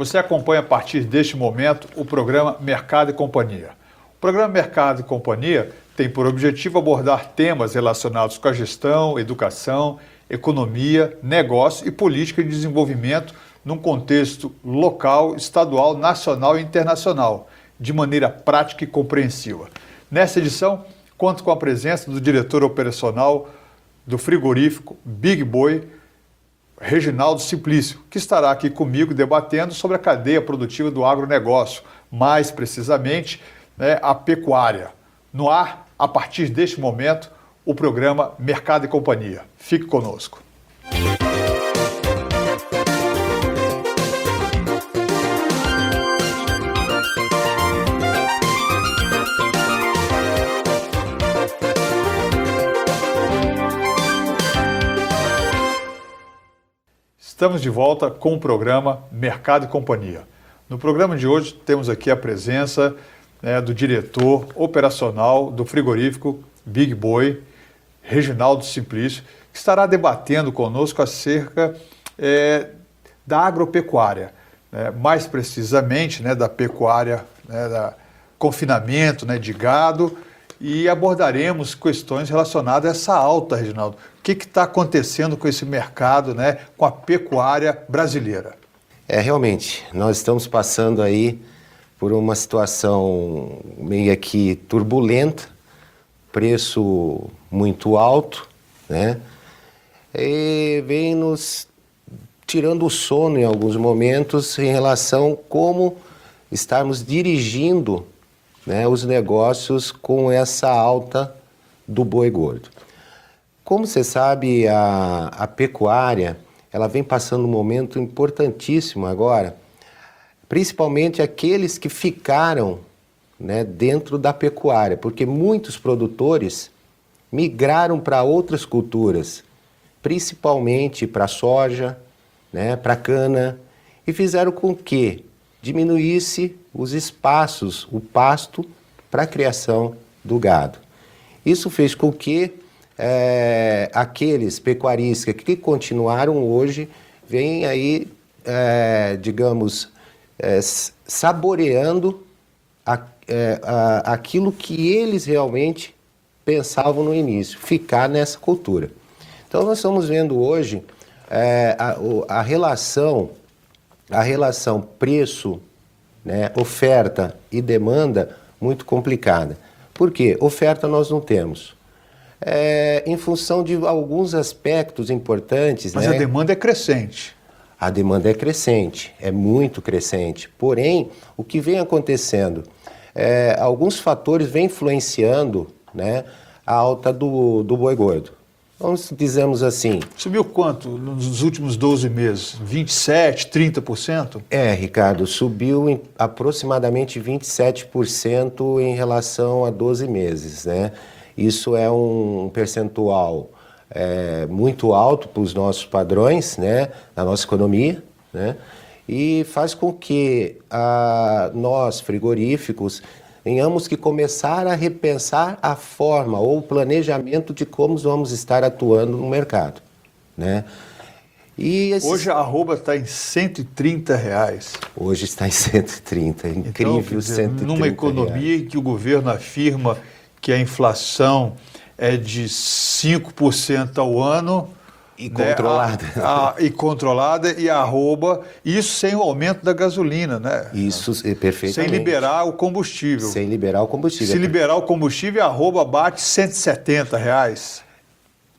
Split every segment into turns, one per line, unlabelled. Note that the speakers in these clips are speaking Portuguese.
Você acompanha a partir deste momento o programa Mercado e Companhia. O programa Mercado e Companhia tem por objetivo abordar temas relacionados com a gestão, educação, economia, negócio e política de desenvolvimento num contexto local, estadual, nacional e internacional, de maneira prática e compreensiva. Nessa edição, conto com a presença do diretor operacional do frigorífico Big Boy, Reginaldo Simplício, que estará aqui comigo debatendo sobre a cadeia produtiva do agronegócio, mais precisamente, a pecuária. No ar, a partir deste momento, o programa Mercado e Companhia. Fique conosco. Estamos de volta com o programa Mercado e Companhia. No programa de hoje temos aqui a presença do diretor operacional do frigorífico Big Boy, Reginaldo Simplício, que estará debatendo conosco acerca da agropecuária, mais precisamente da pecuária, da confinamento de gado, e abordaremos questões relacionadas a essa alta, Reginaldo. O que está acontecendo com esse mercado, com a pecuária brasileira?
Realmente, nós estamos passando aí por uma situação meio que turbulenta, preço muito alto, e vem nos tirando o sono em alguns momentos em relação a como estarmos dirigindo os negócios com essa alta do boi gordo. Como você sabe, a pecuária ela vem passando um momento importantíssimo agora, principalmente aqueles que ficaram dentro da pecuária, porque muitos produtores migraram para outras culturas, principalmente para a soja, para a cana, e fizeram com que diminuísse os espaços, o pasto, para a criação do gado. Isso fez com que aqueles pecuaristas que continuaram hoje vêm aí, saboreando aquilo que eles realmente pensavam no início, ficar nessa cultura. Então nós estamos vendo hoje a relação preço, oferta e demanda muito complicada. Por quê? Oferta nós não temos. Em função de alguns aspectos importantes.
Mas a demanda é crescente.
A demanda é crescente, é muito crescente. Porém, o que vem acontecendo? Alguns fatores vêm influenciando a alta do boi gordo. Vamos dizemos assim.
Subiu quanto nos últimos 12 meses? 27%, 30%?
Ricardo, subiu em aproximadamente 27% em relação a 12 meses, Isso é um percentual muito alto para os nossos padrões, da nossa economia, e faz com que nós, frigoríficos, tenhamos que começar a repensar a forma ou o planejamento de como vamos estar atuando no mercado. E
hoje a arroba está em R$130.
Hoje está em 130, é incrível.
Então, dizer,
130
numa economia em que o governo afirma que a inflação é de 5% ao ano.
E controlada.
E controlada e arroba, isso sem o aumento da gasolina,
Isso, perfeitamente.
Sem liberar o combustível.
Sem liberar o combustível.
Se liberar o combustível, a arroba bate R$170.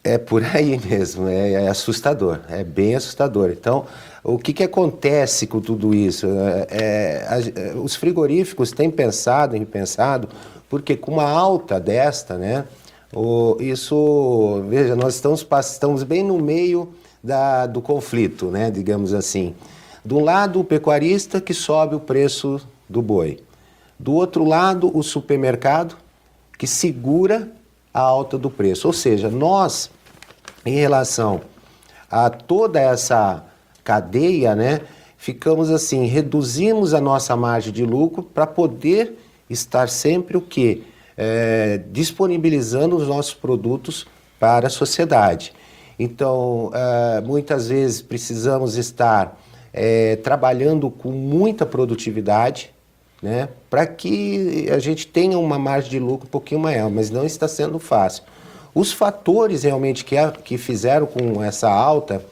É por aí mesmo, é assustador, é bem assustador. Então, o que acontece com tudo isso? Os frigoríficos têm pensado, porque com uma alta desta, veja, nós estamos bem no meio do conflito, digamos assim. De um lado, o pecuarista que sobe o preço do boi. Do outro lado, o supermercado que segura a alta do preço. Ou seja, nós, em relação a toda essa cadeia, ficamos assim, reduzimos a nossa margem de lucro para poder estar sempre o quê? Disponibilizando os nossos produtos para a sociedade. Então, muitas vezes precisamos estar trabalhando com muita produtividade, né, para que a gente tenha uma margem de lucro um pouquinho maior, mas não está sendo fácil. Os fatores realmente que fizeram com essa alta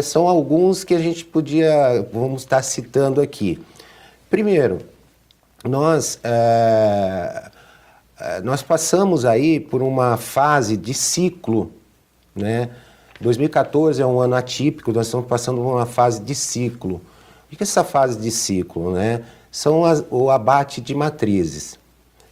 são alguns que a gente vamos estar citando aqui. Primeiro, nós passamos aí por uma fase de ciclo, né? 2014 é um ano atípico, nós estamos passando por uma fase de ciclo. O que é essa fase de ciclo, né? São o abate de matrizes.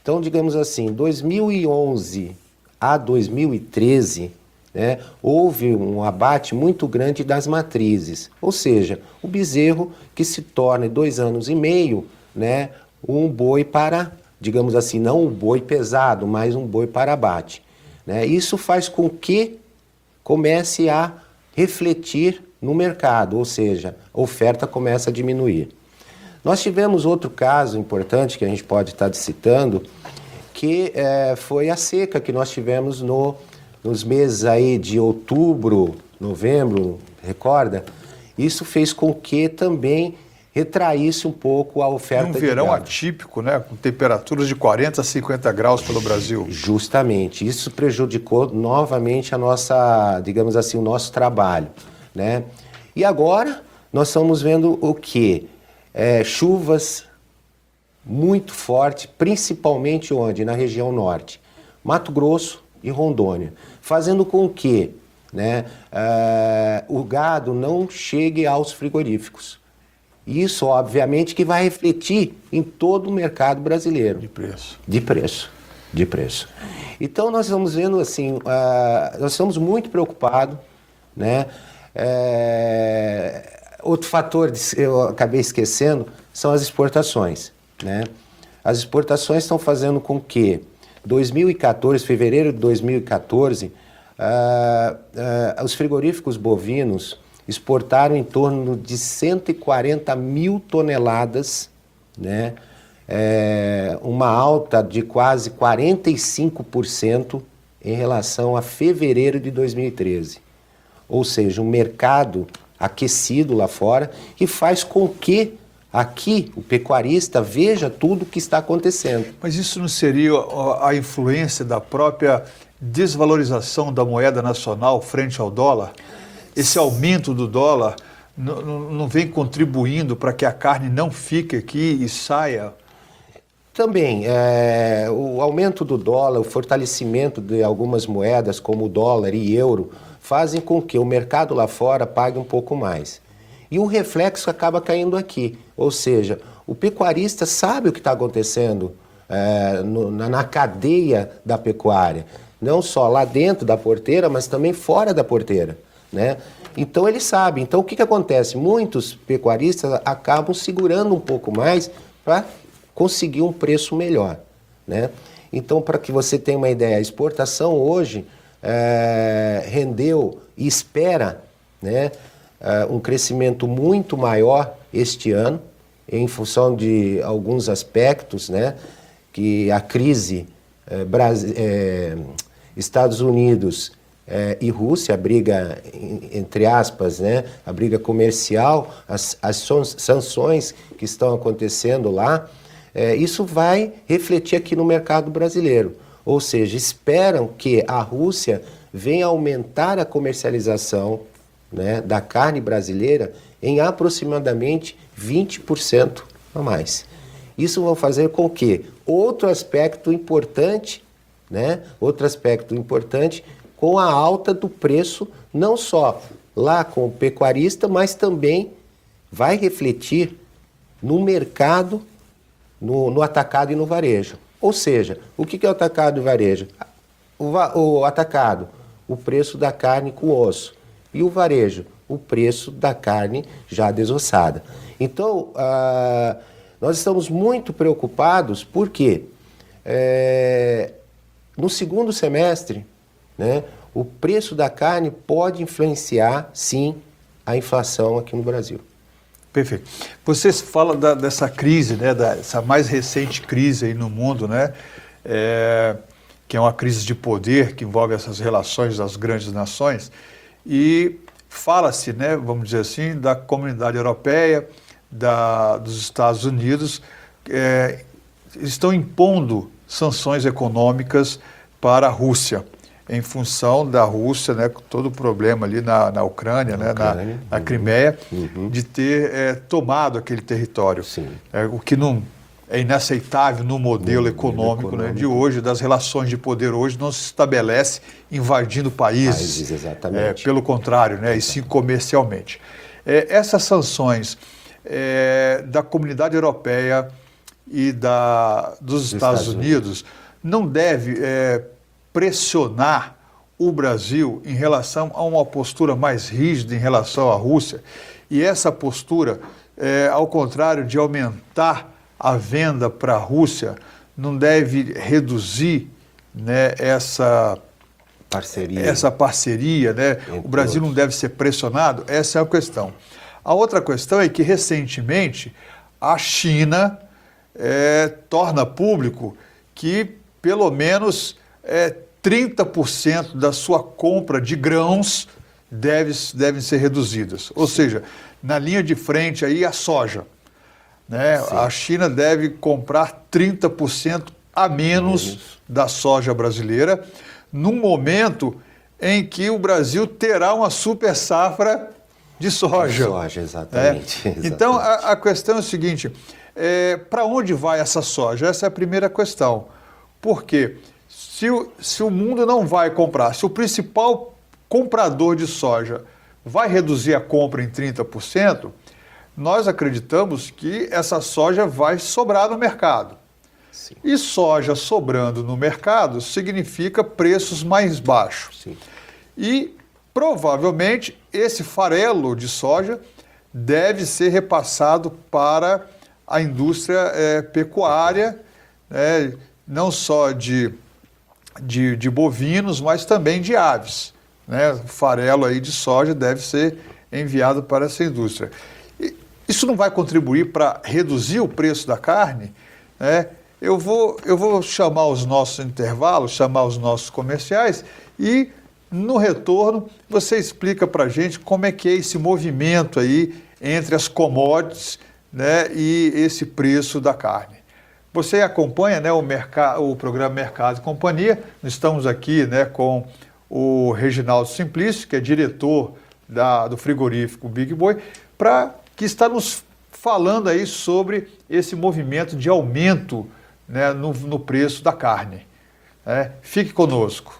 Então, digamos assim, 2011 a 2013, né, houve um abate muito grande das matrizes, ou seja, o bezerro que se torna em 2 anos e meio, né, um boi para, digamos assim, não um boi pesado, mas um boi para abate, né? Isso faz com que comece a refletir no mercado, ou seja, a oferta começa a diminuir. Nós tivemos outro caso importante que a gente pode estar citando, que foi a seca que nós tivemos nos meses aí de outubro, novembro, recorda? Isso fez com que também retraísse um pouco a oferta de
verão
gado.
atípico, né? Com temperaturas de 40 a 50 graus pelo Brasil.
Justamente, isso prejudicou novamente a nossa, digamos assim, o nosso trabalho, né? E agora nós estamos vendo o quê? Chuvas muito fortes, principalmente onde? Na região norte, Mato Grosso e Rondônia, fazendo com que, né, o gado não chegue aos frigoríficos. Isso, obviamente, que vai refletir em todo o mercado brasileiro.
De preço.
De preço. De preço. Então, nós vamos vendo assim, nós estamos muito preocupados, né? Outro fator, eu acabei esquecendo, são as exportações, né? As exportações estão fazendo com que, 2014, fevereiro de 2014, os frigoríficos bovinos exportaram em torno de 140 mil toneladas, né? Uma alta de quase 45% em relação a fevereiro de 2013. Ou seja, um mercado aquecido lá fora e faz com que aqui o pecuarista veja tudo o que está acontecendo.
Mas isso não seria a influência da própria desvalorização da moeda nacional frente ao dólar? Esse aumento do dólar não vem contribuindo para que a carne não fique aqui e saia?
Também, o aumento do dólar, o fortalecimento de algumas moedas como o dólar e euro, fazem com que o mercado lá fora pague um pouco mais. E o reflexo acaba caindo aqui, ou seja, o pecuarista sabe o que está acontecendo na cadeia da pecuária, não só lá dentro da porteira, mas também fora da porteira, né? Então ele sabe. Então o que acontece? Muitos pecuaristas acabam segurando um pouco mais para conseguir um preço melhor, né? Então, para que você tenha uma ideia, a exportação hoje rendeu e espera, né, um crescimento muito maior este ano, em função de alguns aspectos, né, que a crise Estados Unidos e Rússia, a briga, entre aspas, né, a briga comercial, as sanções que estão acontecendo lá, isso vai refletir aqui no mercado brasileiro. Ou seja, esperam que a Rússia venha aumentar a comercialização, né, da carne brasileira em aproximadamente 20% a mais. Isso vai fazer com que outro aspecto importante, né, com a alta do preço, não só lá com o pecuarista, mas também vai refletir no mercado, no atacado e no varejo. Ou seja, o que é o atacado e varejo? O atacado, o preço da carne com osso. E o varejo, o preço da carne já desossada. Então, nós estamos muito preocupados porque no segundo semestre, né, o preço da carne pode influenciar, sim, a inflação aqui no Brasil.
Perfeito. Você fala dessa crise, né, dessa mais recente crise aí no mundo, né, que é uma crise de poder que envolve essas relações das grandes nações, e fala-se, né, vamos dizer assim, da Comunidade Europeia, dos Estados Unidos, estão impondo sanções econômicas para a Rússia, em função da Rússia, né, com todo o problema ali na Ucrânia, né, na Crimeia, de ter tomado aquele território. O que não é inaceitável no modelo econômico, né, de hoje, das relações de poder hoje, não se estabelece invadindo países.
Exatamente.
Pelo contrário, né, e sim comercialmente. Essas sanções da Comunidade Europeia e dos Estados Unidos não deve pressionar o Brasil em relação a uma postura mais rígida em relação à Rússia, e essa postura, ao contrário de aumentar a venda para a Rússia, não deve reduzir, né, essa parceria, né? O Brasil não deve ser pressionado. Essa é a questão. A outra questão é que, recentemente, a China torna público que pelo menos 30% da sua compra de grãos devem ser reduzidas. Ou seja, na linha de frente aí a soja, né? A China deve comprar 30% a menos da soja brasileira, num momento em que o Brasil terá uma super safra de soja.
Exatamente.
Então, a questão é o seguinte, para onde vai essa soja? Essa é a primeira questão. Por quê? Se o mundo não vai comprar, se o principal comprador de soja vai reduzir a compra em 30%, nós acreditamos que essa soja vai sobrar no mercado. E soja sobrando no mercado significa preços mais baixos. E provavelmente esse farelo de soja deve ser repassado para a indústria pecuária, não só de bovinos, mas também de aves. Né? O farelo aí de soja deve ser enviado para essa indústria. E isso não vai contribuir para reduzir o preço da carne, né? Eu vou chamar os nossos intervalos, chamar os nossos comerciais e, no retorno, você explica para a gente como é que é esse movimento aí entre as commodities, né, e esse preço da carne. Você acompanha, né, o programa Mercado e Companhia. Estamos aqui, né, com o Reginaldo Simplício, que é diretor do frigorífico Big Boy, que está nos falando aí sobre esse movimento de aumento, né, no preço da carne. Fique conosco.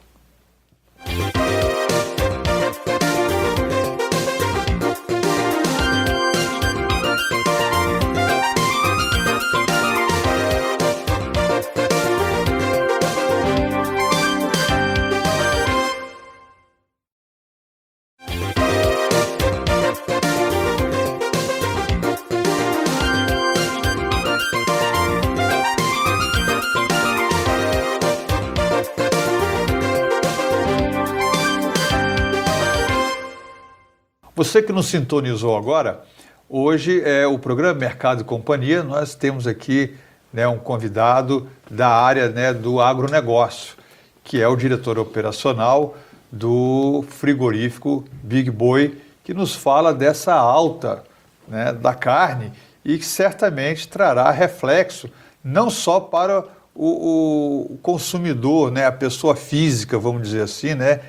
Você que nos sintonizou agora, hoje o programa Mercado e Companhia, nós temos aqui, né, um convidado da área, né, do agronegócio, que é o diretor operacional do frigorífico Big Boy, que nos fala dessa alta, né, da carne e que certamente trará reflexo não só para o consumidor, né, a pessoa física, vamos dizer assim, né,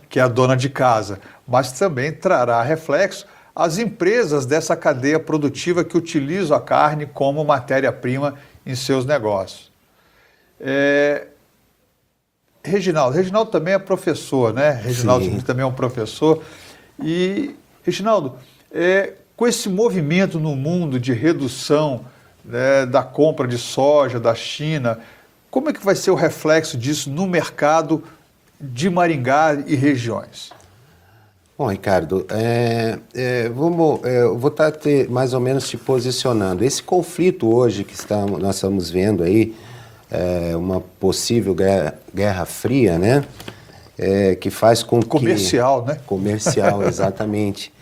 que é a dona de casa, mas também trará reflexo às empresas dessa cadeia produtiva que utilizam a carne como matéria-prima em seus negócios. Reginaldo também é professor, né? Reginaldo também é um professor. E, Reginaldo, com esse movimento no mundo de redução, né, da compra de soja da China, como é que vai ser o reflexo disso no mercado de Maringá e regiões?
Bom, Ricardo, eu vou estar mais ou menos te posicionando. Esse conflito hoje que nós estamos vendo aí, uma possível guerra fria, né? Que faz com que...
Comercial, né?
Comercial, exatamente.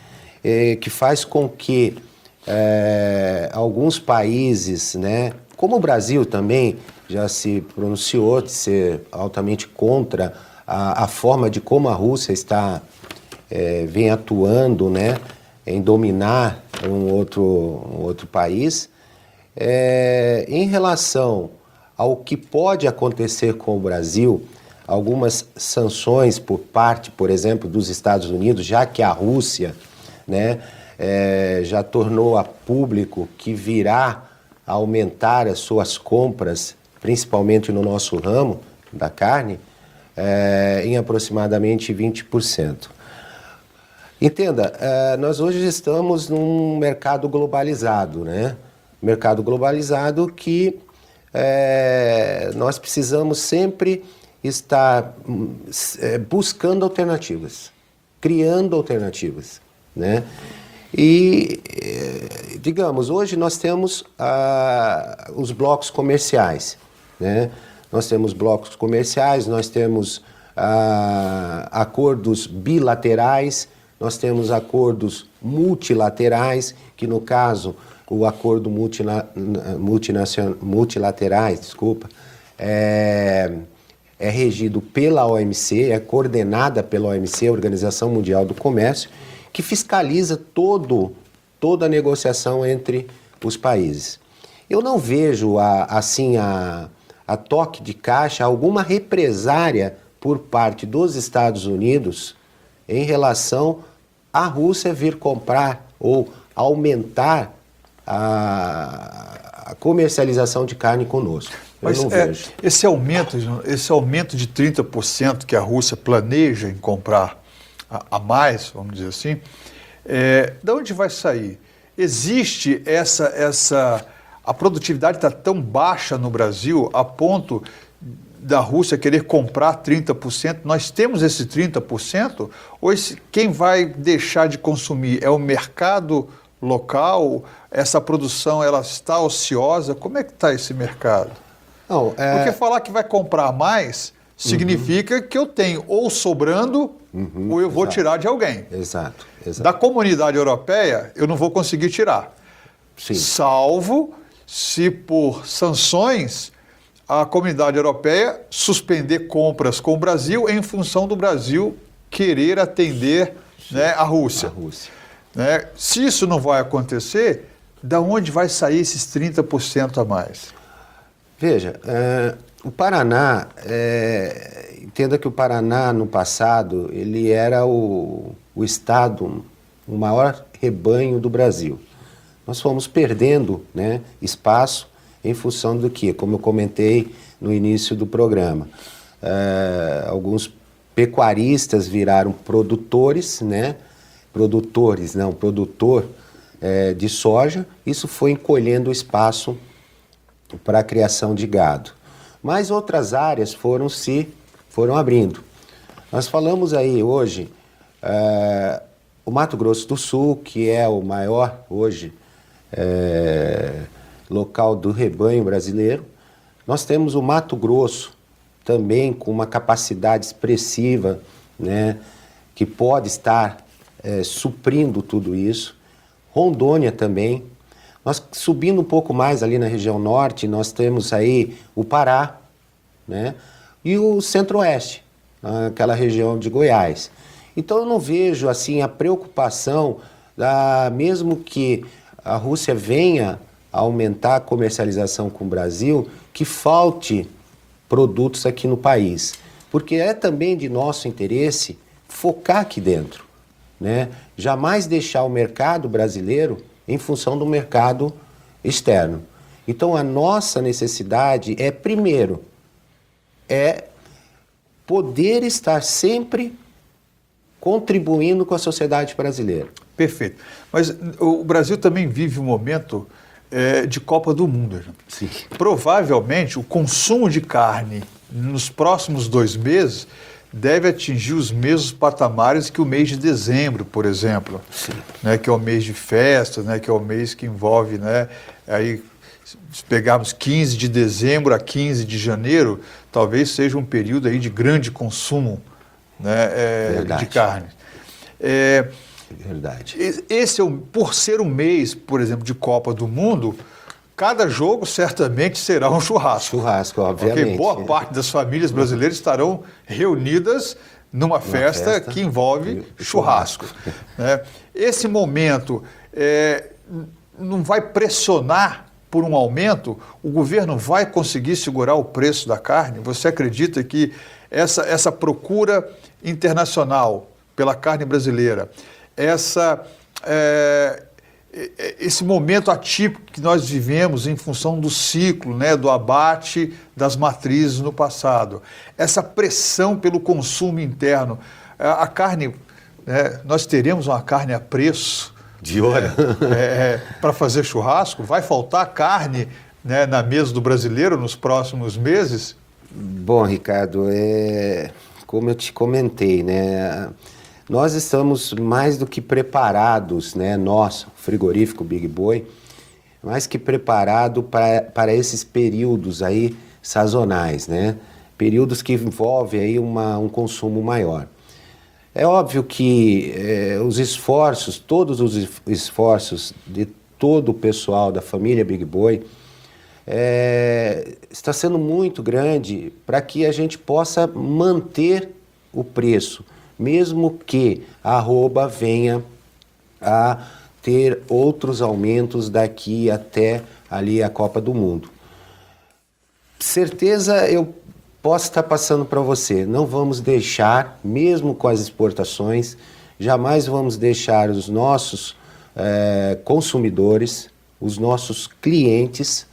Que faz com que alguns países, né, como o Brasil também já se pronunciou de ser altamente contra a forma de como a Rússia está vem atuando, né, em dominar um outro país. Em relação ao que pode acontecer com o Brasil, algumas sanções por parte, por exemplo, dos Estados Unidos, já que a Rússia, né, já tornou a público que virá a aumentar as suas compras, principalmente no nosso ramo da carne, em aproximadamente 20%. Entenda, nós hoje estamos num mercado globalizado, né? Mercado globalizado que nós precisamos sempre estar buscando alternativas, criando alternativas, né? E, digamos, hoje nós temos os blocos comerciais, né? Nós temos blocos comerciais, nós temos acordos bilaterais, nós temos acordos multilaterais, que no caso, o acordo multilaterais, desculpa, é regido pela OMC, é coordenada pela OMC, a Organização Mundial do Comércio, que fiscaliza toda a negociação entre os países. Eu não vejo, assim, a toque de caixa, alguma represária por parte dos Estados Unidos em relação à Rússia vir comprar ou aumentar a comercialização de carne conosco. Eu não vejo.
Esse aumento de 30% que a Rússia planeja em comprar a mais, vamos dizer assim, de onde vai sair? Existe a produtividade está tão baixa no Brasil a ponto da Rússia querer comprar 30%? Nós temos esse 30%? Ou quem vai deixar de consumir é o mercado local? Essa produção ela está ociosa? Como é que está esse mercado?
Não,
Porque falar que vai comprar mais significa que eu tenho ou sobrando ou eu vou tirar de alguém.
Exato.
Da comunidade europeia eu não vou conseguir tirar.
Sim.
Salvo se por sanções a comunidade europeia suspender compras com o Brasil em função do Brasil querer atender, né, a Rússia. Né? Se isso não vai acontecer, da onde vai sair esses 30% a mais?
Veja, o Paraná, entenda que o Paraná no passado ele era o estado, o maior rebanho do Brasil. Nós fomos perdendo, né, espaço em função do que, como eu comentei no início do programa, alguns pecuaristas viraram produtores, né, produtor de soja, isso foi encolhendo o espaço para a criação de gado. Mas outras áreas foram abrindo. Nós falamos aí hoje, o Mato Grosso do Sul, que é o maior hoje local do rebanho brasileiro. Nós temos o Mato Grosso também com uma capacidade expressiva, né, que pode estar suprindo tudo isso. Rondônia também. Nós subindo um pouco mais ali na região norte, nós temos aí o Pará, né, e o Centro-Oeste, aquela região de Goiás. Então eu não vejo assim a preocupação, mesmo que a Rússia venha a aumentar a comercialização com o Brasil, que falte produtos aqui no país. Porque é também de nosso interesse focar aqui dentro, né? Jamais deixar o mercado brasileiro em função do mercado externo. Então a nossa necessidade primeiro, poder estar sempre contribuindo com a sociedade brasileira.
Perfeito. Mas o Brasil também vive um momento de Copa do Mundo.
Sim.
Provavelmente o consumo de carne nos próximos 2 meses deve atingir os mesmos patamares que o mês de dezembro, por exemplo.
Sim.
Né, que é o mês de festas, né, que é o mês que envolve, né, aí, se pegarmos 15 de dezembro a 15 de janeiro, talvez seja um período aí de grande consumo, né, de carne.
Verdade.
Esse por ser um mês, por exemplo, de Copa do Mundo, cada jogo certamente será um churrasco.
Churrasco, obviamente.
Porque boa parte das famílias brasileiras estarão reunidas numa festa que envolve churrasco. Né? Esse momento não vai pressionar por um aumento? O governo vai conseguir segurar o preço da carne? Você acredita que essa procura internacional pela carne brasileira, esse momento atípico que nós vivemos em função do ciclo, né, do abate das matrizes no passado, essa pressão pelo consumo interno, a carne, nós teremos uma carne a preço
de hora
para fazer churrasco? Vai faltar carne, né, na mesa do brasileiro nos próximos meses?
Bom, Ricardo, como eu te comentei, né? Nós estamos mais do que preparados, né? Nós, frigorífico Big Boy, mais que preparado para esses períodos aí sazonais, né? Períodos que envolvem aí um consumo maior. É óbvio que os esforços, todos os esforços de todo o pessoal da família Big Boy está sendo muito grande para que a gente possa manter o preço, mesmo que a arroba venha a ter outros aumentos daqui até ali a Copa do Mundo. Certeza eu posso estar passando para você, não vamos deixar, mesmo com as exportações, jamais vamos deixar os nossos consumidores, os nossos clientes,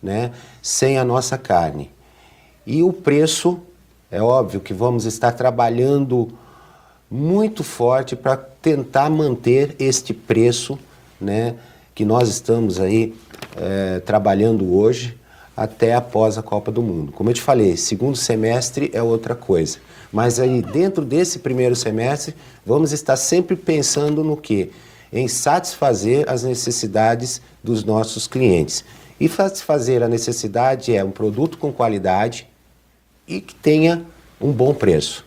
né, sem a nossa carne. E o preço, é óbvio que vamos estar trabalhando muito forte para tentar manter este preço, né, que nós estamos aí trabalhando hoje até após a Copa do Mundo. Como eu te falei, segundo semestre é outra coisa. Mas aí dentro desse primeiro semestre vamos estar sempre pensando no quê? Em satisfazer as necessidades dos nossos clientes. E satisfazer a necessidade é um produto com qualidade e que tenha um bom preço.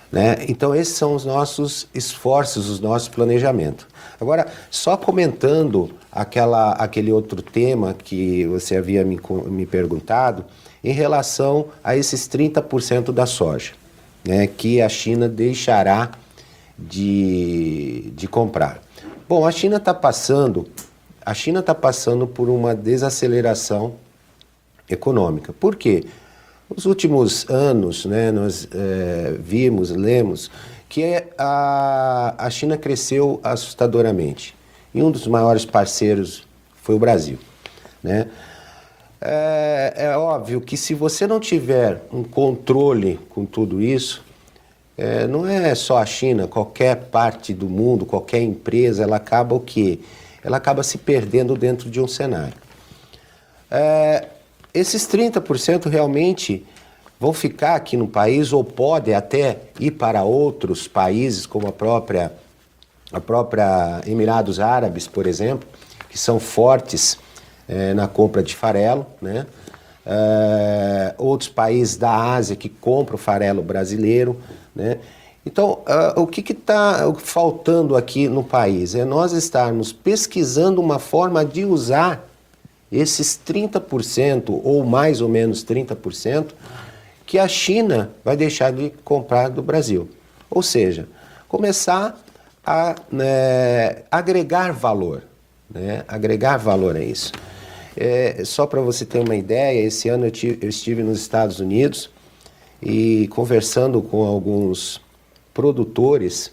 Né? Então esses são os nossos esforços, os nossos planejamentos. Agora, só comentando aquele outro tema que você havia me perguntado, em relação a esses 30% da soja, né, que a China deixará de comprar. Bom, a China está passando por uma desaceleração econômica. Por quê? Nos últimos anos, né, nós lemos que a China cresceu assustadoramente. E um dos maiores parceiros foi o Brasil. Né? É óbvio que se você não tiver um controle com tudo isso, não é só a China, qualquer parte do mundo, qualquer empresa, ela acaba o quê? Ela acaba se perdendo dentro de um cenário. Esses 30% realmente vão ficar aqui no país ou podem até ir para outros países, como a própria Emirados Árabes, por exemplo, que são fortes na compra de farelo, né? Outros países da Ásia que compram farelo brasileiro, né? Então, o que está faltando aqui no país? É nós estarmos pesquisando uma forma de usar esses 30% ou mais ou menos 30% que a China vai deixar de comprar do Brasil. Ou seja, começar a agregar valor, né? Agregar valor a isso. Só para você ter uma ideia, esse ano eu estive nos Estados Unidos e conversando com alguns produtores,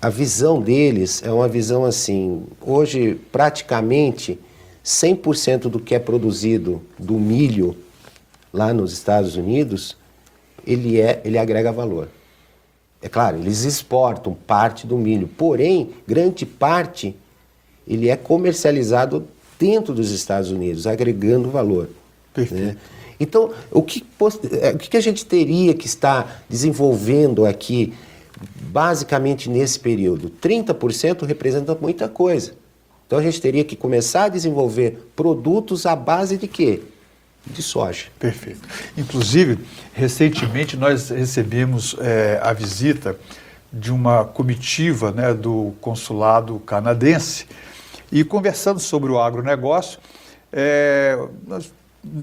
a visão deles é uma visão assim, hoje praticamente 100% do que é produzido do milho lá nos Estados Unidos, ele agrega valor. É claro, eles exportam parte do milho, porém, grande parte, ele é comercializado dentro dos Estados Unidos, agregando valor. Né? Então, o que a gente teria que estar desenvolvendo aqui, basicamente nesse período? 30% representa muita coisa. Então, a gente teria que começar a desenvolver produtos à base de quê? De soja.
Perfeito. Inclusive, recentemente nós recebemos a visita de uma comitiva, né, do consulado canadense e conversando sobre o agronegócio, nós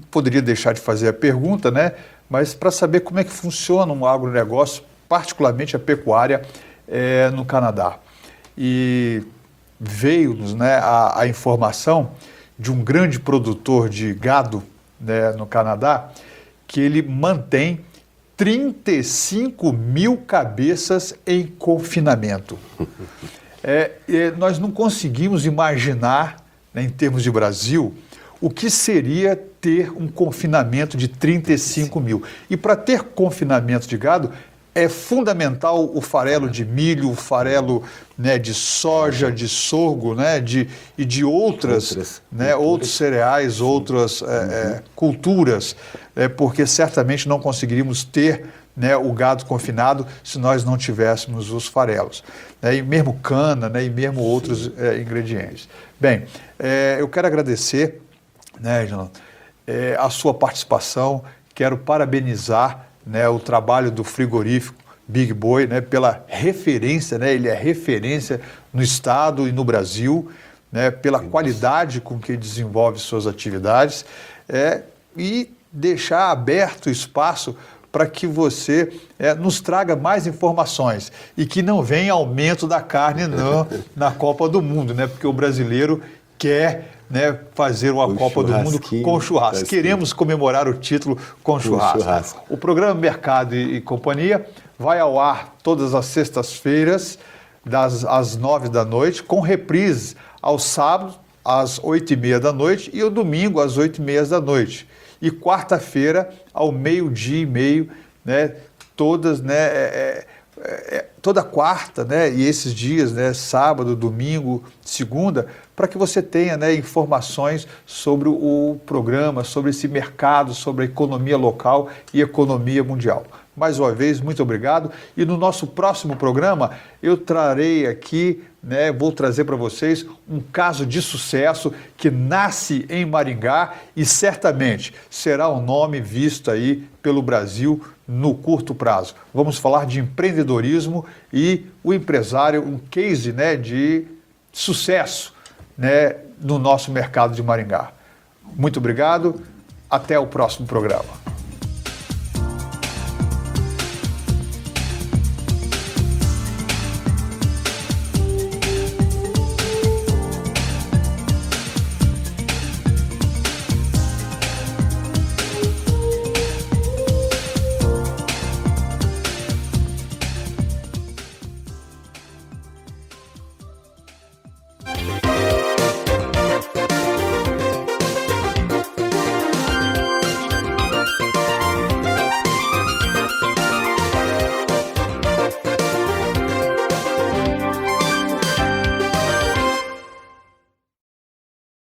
poderia deixar de fazer a pergunta, né, mas para saber como é que funciona um agronegócio, particularmente a pecuária, no Canadá. E veio-nos, né, a informação de um grande produtor de gado, né, no Canadá, que ele mantém 35 mil cabeças em confinamento. Nós não conseguimos imaginar, né, em termos de Brasil, o que seria ter um confinamento de 35 mil. E para ter confinamento de gado, é fundamental o farelo de milho, o farelo, né, de soja, de sorgo, né, e de outros cereais, outras culturas, porque certamente não conseguiríamos ter, né, o gado confinado se nós não tivéssemos os farelos, né, e mesmo cana, né, e mesmo outros ingredientes. Bem, eu quero agradecer, né, Jonathan, a sua participação, quero parabenizar, né, o trabalho do frigorífico Big Boy, né, pela referência, né, ele é referência no estado e no Brasil, né, pela qualidade com que desenvolve suas atividades, e deixar aberto o espaço para que você nos traga mais informações e que não venha aumento da carne na Copa do Mundo, né, porque o brasileiro quer, né, fazer uma Copa do Mundo com churrasco. Queremos comemorar o título com churrasco. O programa Mercado e Companhia vai ao ar todas as sextas-feiras, às 9 da noite, com reprise aos sábados, às 8h30 da noite, e o domingo, às 8h30 da noite. E quarta-feira, ao 12h30, né, toda quarta, né, e esses dias, né, sábado, domingo, segunda, para que você tenha, né, informações sobre o programa, sobre esse mercado, sobre a economia local e economia mundial. Mais uma vez, muito obrigado. E no nosso próximo programa, eu trarei aqui, né, vou trazer para vocês um caso de sucesso que nasce em Maringá e certamente será um nome visto aí pelo Brasil no curto prazo. Vamos falar de empreendedorismo e o empresário, um case, né, de sucesso, né, no nosso mercado de Maringá. Muito obrigado, até o próximo programa.